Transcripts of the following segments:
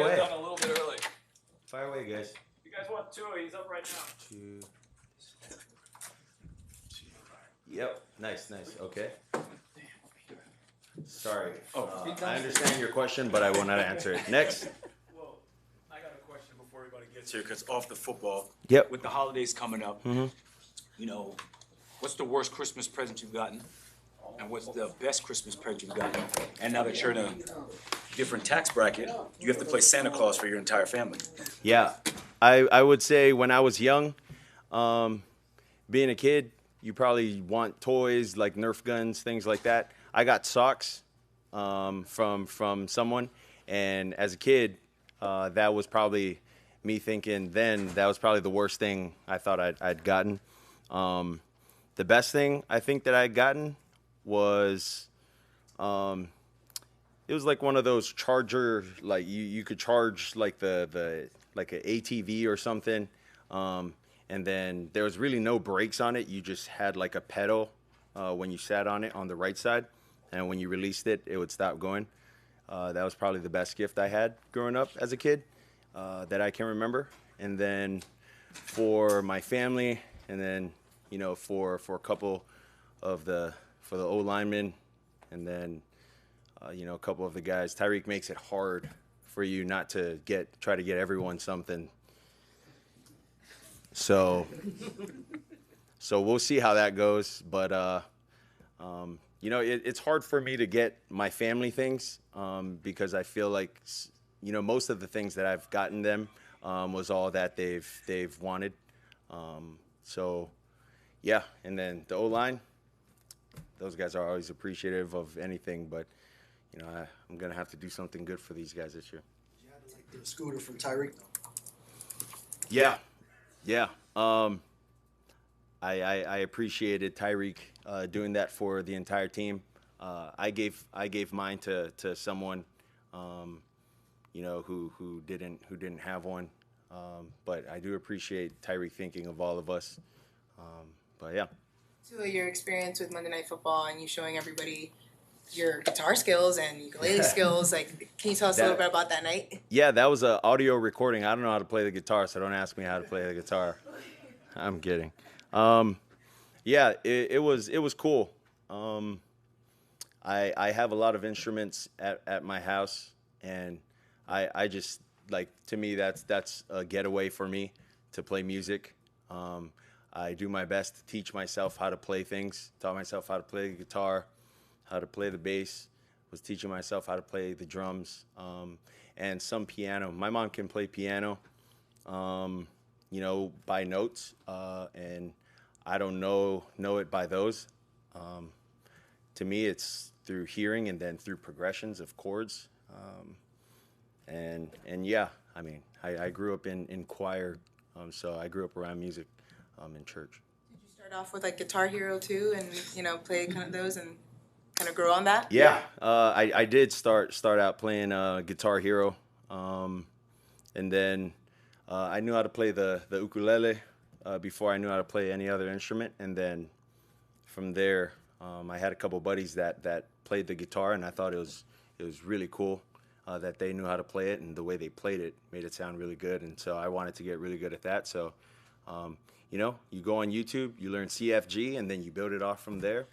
Away. Done a little bit early. Fire away, guys. You guys want Tua? He's up right now. Two. Yep. Nice. Okay. Sorry. I understand your question, but I will not answer it. Next. Well, I got a question before everybody gets here, because off the football. Yep. With the holidays coming up, you know, what's the worst Christmas present you've gotten? And what's the best Christmas present you've gotten? And now that you're in a different tax bracket, you have to play Santa Claus for your entire family. Yeah. I would say when I was young, being a kid, you probably want toys like Nerf guns, things like that. I got socks from someone, and as a kid, that was probably me thinking then that was probably the worst thing I thought I'd gotten. The best thing I think that I'd gotten was it was like one of those charger, like you could charge like the like an ATV or something. And then there was really no brakes on it. You just had like a pedal when you sat on it on the right side. And when you released it, it would stop going. That was probably the best gift I had growing up as a kid that I can remember. And then for my family, and then, you know, for a couple of the O linemen, and then, you know, a couple of the guys. Tyreek makes it hard for you not to try to get everyone something. So we'll see how that goes. But, you know, it's hard for me to get my family things because I feel like, you know, most of the things that I've gotten them was all that they've wanted. So, yeah. And then the O-line, those guys are always appreciative of anything. But, you know, I'm going to have to do something good for these guys this year. You had to like the scooter from Tyreek, though. Yeah. I appreciated Tyreek doing that for the entire team. I gave mine to someone, you know, who didn't have one. But I do appreciate Tyreek thinking of all of us. But yeah. So your experience with Monday Night Football and you showing everybody your guitar skills and ukulele skills, like, can you tell us a little bit about that night? Yeah, that was an audio recording. I don't know how to play the guitar, so don't ask me how to play the guitar. I'm kidding. Yeah, it was cool. I have a lot of instruments at my house, and I just, like, to me, that's a getaway for me to play music. I do my best to teach myself how to play things, taught myself how to play the guitar, how to play the bass, was teaching myself how to play the drums, and some piano. My mom can play piano, you know, by notes, and I don't know it by those. To me, it's through hearing and then through progressions of chords. And yeah, I mean, I grew up in choir, so I grew up around music in church. Did you start off with like Guitar Hero too, and you know, play kind of those and kind of grow on that? Yeah, I did start out playing Guitar Hero, and then I knew how to play the ukulele before I knew how to play any other instrument, and then from there, I had a couple buddies that played the guitar, and I thought it was really cool that they knew how to play it, and the way they played it made it sound really good, and so I wanted to get really good at that. So, you know, you go on YouTube, you learn CFG, and then you build it off from there,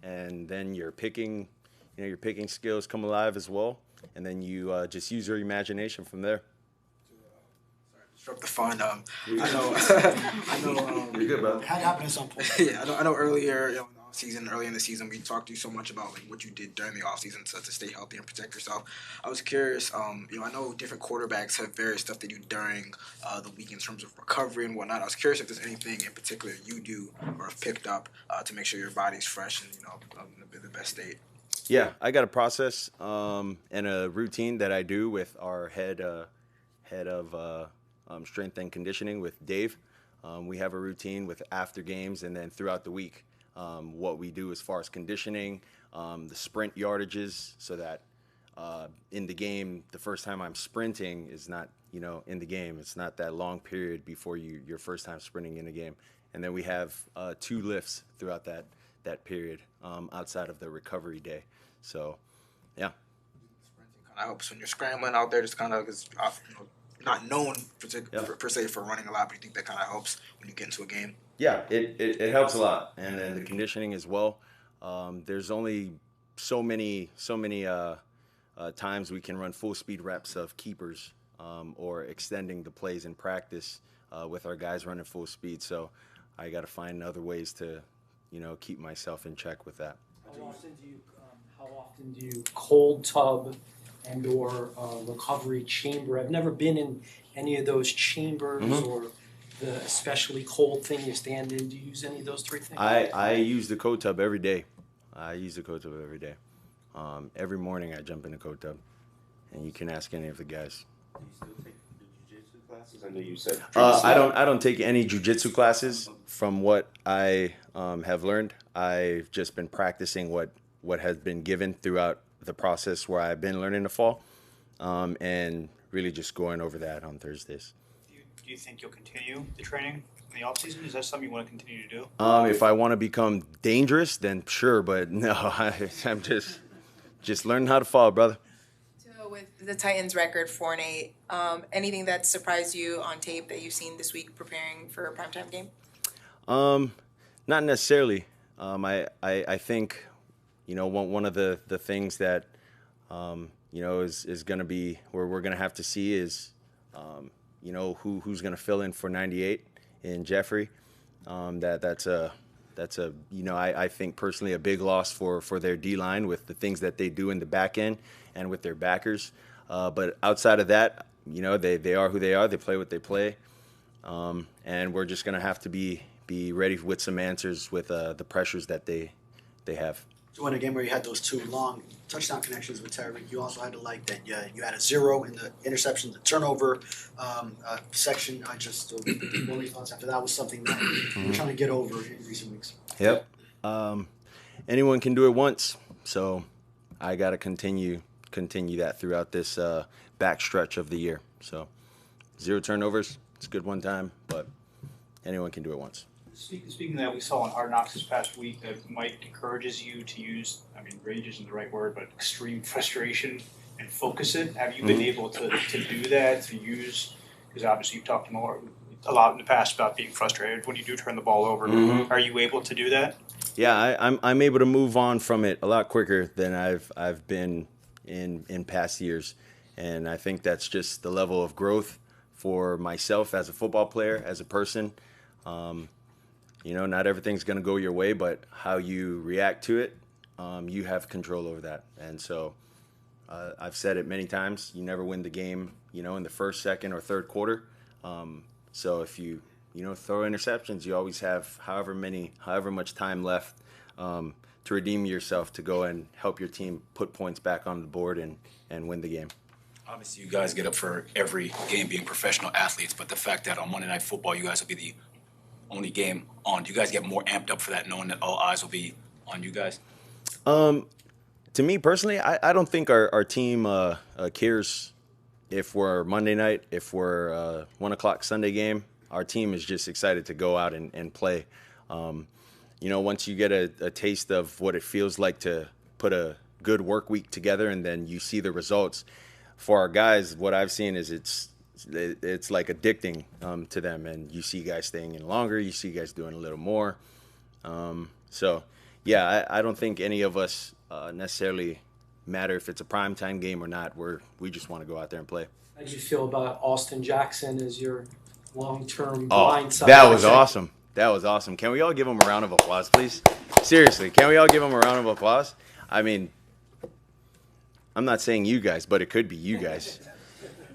and then your picking skills come alive as well, and then you just use your imagination from there. Disrupt the fun. I know. You're good, bro. It had to happen at some point. Yeah, I know. Earlier, you know, early in the season, we talked to you so much about like what you did during the off season to stay healthy and protect yourself. I was curious. You know, I know different quarterbacks have various stuff they do during the week in terms of recovery and whatnot. I was curious if there's anything in particular you do or have picked up to make sure your body's fresh and, you know, in the best state. Yeah, I got a process and a routine that I do with our head of strength and conditioning with Dave. We have a routine with after games and then throughout the week. What we do as far as conditioning, the sprint yardages, so that in the game, the first time I'm sprinting is not, you know, in the game. It's not that long period before your first time sprinting in a game. And then we have 2 lifts throughout that period outside of the recovery day. So, yeah. Sprinting of helps when you're scrambling out there, just kind of because not known per se for running a lot, but you think that kind of helps when you get into a game? Yeah, it helps a lot, and then the conditioning as well. There's only so many times we can run full speed reps of keepers or extending the plays in practice with our guys running full speed. So I got to find other ways to, keep myself in check with that. How often do you cold tub and or recovery chamber? I've never been in any of those chambers or the especially cold thing you stand in. Do you use any of those three things? I use the cold tub every day. Every morning I jump in the cold tub, and you can ask any of the guys. Do you still take the jiu-jitsu classes? I know you said. I don't take any jiu-jitsu classes. From what I have learned, I've just been practicing what has been given throughout the process where I've been learning to fall, and really just going over that on Thursdays. Do you think you'll continue the training in the off season? Is that something you want to continue to do? If I want to become dangerous, then sure, but no, I'm just learning how to fall, brother. So with the Titans record 4-8, anything that surprised you on tape that you've seen this week preparing for a primetime game? Not necessarily. I think, one of the things that, is going to be where we're going to have to see is, who's going to fill in for 98 in Jeffrey. That's a I think personally a big loss for their D-line with the things that they do in the back end and with their backers. But outside of that, they are who they are. They play what they play. And we're just going to have to be ready with some answers with the pressures that they have. So in a game where you had those two long touchdown connections with Tyreek, you also had to like that. Yeah, you had a 0 in the interception, the turnover section. What were your thoughts after that? Was something that we're trying to get over in recent weeks. Yep. Anyone can do it once, so I got to continue that throughout this back stretch of the year. So 0 turnovers, it's a good one time, but anyone can do it once. Speaking of that, we saw on Hard Knocks this past week that Mike encourages you to use, rage isn't the right word, but extreme frustration and focus it. Have you been able to do that, to use, because obviously you've talked more a lot in the past about being frustrated when you do turn the ball over. Are you able to do that? Yeah, I'm able to move on from it a lot quicker than I've been in past years, and I think that's just the level of growth for myself as a football player, as a person. Not everything's going to go your way, but how you react to it, you have control over that. And so I've said it many times, you never win the game, in the first, second, or third quarter. So if you throw interceptions, you always have however much time left to redeem yourself to go and help your team put points back on the board and win the game. Obviously, you guys get up for every game being professional athletes, but the fact that on Monday Night Football, you guys will be the only game on, do you guys get more amped up for that, knowing that all eyes will be on you guys? To me personally, I don't think our team cares if we're Monday night, if we're 1 o'clock Sunday game. Our team is just excited to go out and play. Once you get a taste of what it feels like to put a good work week together and then you see the results, for our guys, what I've seen is it's like addicting to them, and you see guys staying in longer, you see guys doing a little more. So yeah, I don't think any of us necessarily matter if it's a primetime game or not. We just want to go out there and play. How do you feel about Austin Jackson as your long-term Oh, blindside? that was awesome. That was awesome. Can we all give him a round of applause, please? Seriously, can we all give him a round of applause? I'm not saying you guys, but it could be you guys.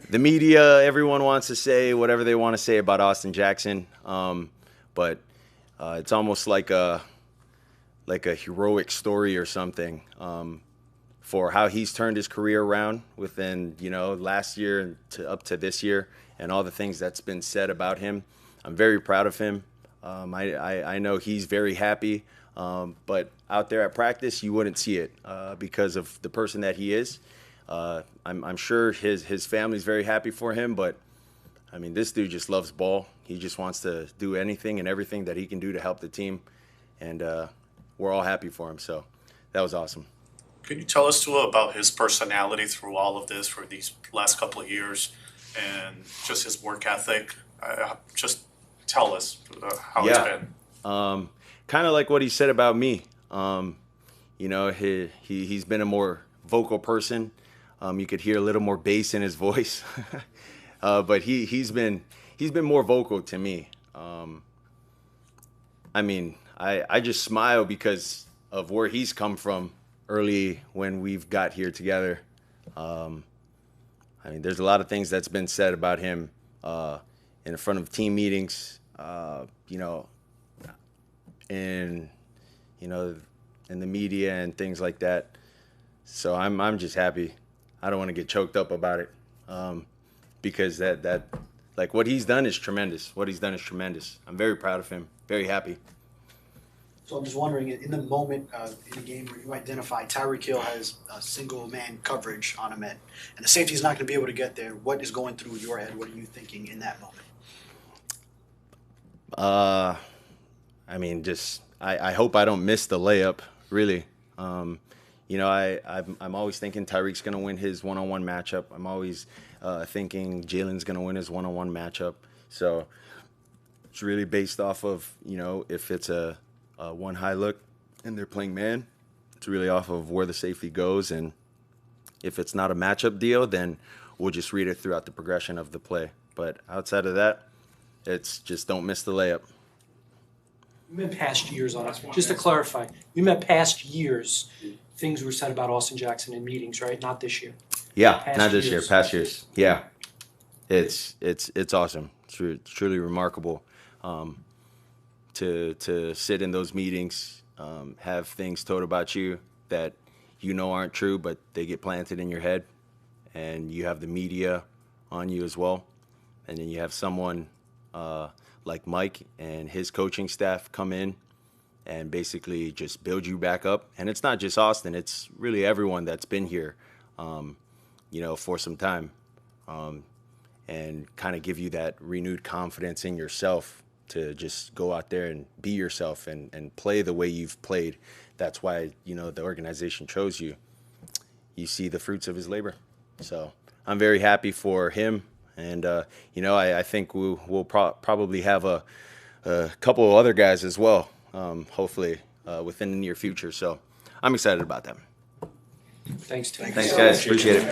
The media, everyone wants to say whatever they want to say about Austin Jackson, but it's almost like a heroic story or something for how he's turned his career around within last year up to this year, and all the things that's been said about him. I'm very proud of him. I know he's very happy, but out there at practice, you wouldn't see it because of the person that he is. I'm sure his family's very happy for him, but this dude just loves ball. He just wants to do anything and everything that he can do to help the team, and we're all happy for him. So that was awesome. Could you tell us, Tua, about his personality through all of this for these last couple of years and just his work ethic? Just tell us how it's Yeah. been. Kind of like what he said about me. You know, he's been a more vocal person. You could hear a little more bass in his voice, but he's been more vocal to me. I mean, I just smile because of where he's come from early when we've got here together. I mean, there's a lot of things that's been said about him in front of team meetings, you know, in in the media and things like that. So I'm just happy. I don't want to get choked up about it because that like what he's done is tremendous. What he's done is tremendous. I'm very proud of him. Very happy. So I'm just wondering, in the moment in the game where you identify Tyreek Hill has a single man coverage on him, and the safety's not going to be able to get there, what is going through your head? What are you thinking in that moment? I mean, just I hope I don't miss the layup. Really, you know, I'm always thinking Tyreek's gonna win his one-on-one matchup. I'm always thinking Jalen's gonna win his one-on-one matchup. So it's really based off of, you know, if it's a one high look and they're playing man, it's really off of where the safety goes. And if it's not a matchup deal, then we'll just read it throughout the progression of the play. But outside of that, it's just don't miss the layup. You meant past years on it. Just to clarify, you meant past years. Things were said about Austin Jackson in meetings, right? Not this year. Yeah, Past not this year, years. past years. Yeah, it's awesome. It's truly remarkable to sit in those meetings, have things told about you that you know aren't true, but they get planted in your head, and you have the media on you as well, and then you have someone like Mike and his coaching staff come in and basically just build you back up. And it's not just Austin; it's really everyone that's been here, you know, for some time, and kind of give you that renewed confidence in yourself to just go out there and be yourself and play the way you've played. That's why, you know, the organization chose you. You see the fruits of his labor. So I'm very happy for him. And, you know, I think we'll probably have a couple of other guys as well, hopefully within the near future. So I'm excited about that. Thanks, Tim. Thanks, guys. Appreciate it.